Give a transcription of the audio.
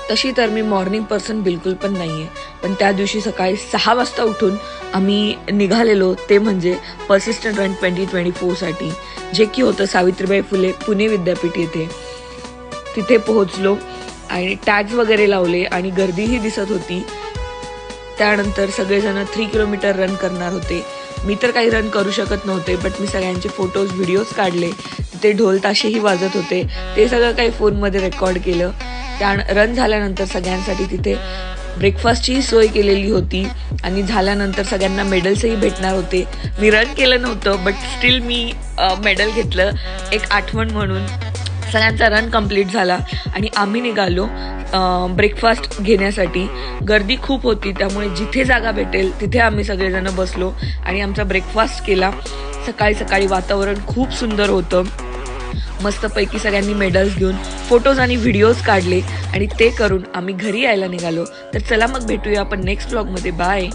तशी तर मी morning person बिलकुल पण नाही आहे, पण त्या दिवशी सकाळी 6 वाजता उठून आम्ही निघालेलो, ते म्हणजे पर्सिस्टंट रन 2024साठी, जे की होतं सावित्रीबाई फुले पुणे विद्यापीठ येथे. तिथे पोहोचलो आणि टॅग्स वगैरे लावले आणि गर्दीही दिसत होती. त्यानंतर सगळेजण 3 किलोमीटर रन करणार होते. मी तर काही रन करू शकत नव्हते, बट मी सगळ्यांचे फोटोज व्हिडिओज काढले. तिथे ढोल ताशेही वाजत होते, ते सगळं काही फोनमध्ये रेकॉर्ड केलं. त्या रन झाल्यानंतर सगळ्यांसाठी तिथे ब्रेकफास्टचीही सोय केलेली होती आणि झाल्यानंतर सगळ्यांना मेडल्सही भेटणार होते. मी रन केलं नव्हतं, बट स्टील मी मेडल घेतलं एक आठवण म्हणून. सगळ्यांचा रन कंप्लीट झाला आणि आम्ही निघालो ब्रेकफास्ट घेण्यासाठी. गर्दी खूप होती, त्यामुळे जिथे जागा भेटेल तिथे आम्ही सगळेजण बसलो आणि आमचा ब्रेकफास्ट केला. सकाळी सकाळी वातावरण खूप सुंदर होतं. मस्तपैकी सगळ्यांनी मेडल्स घेऊन फोटोज आणि व्हिडिओज काढले आणि ते करून आम्ही घरी यायला निघालो. तर चला मग भेटूया आपण नेक्स्ट व्लॉगमध्ये. बाय.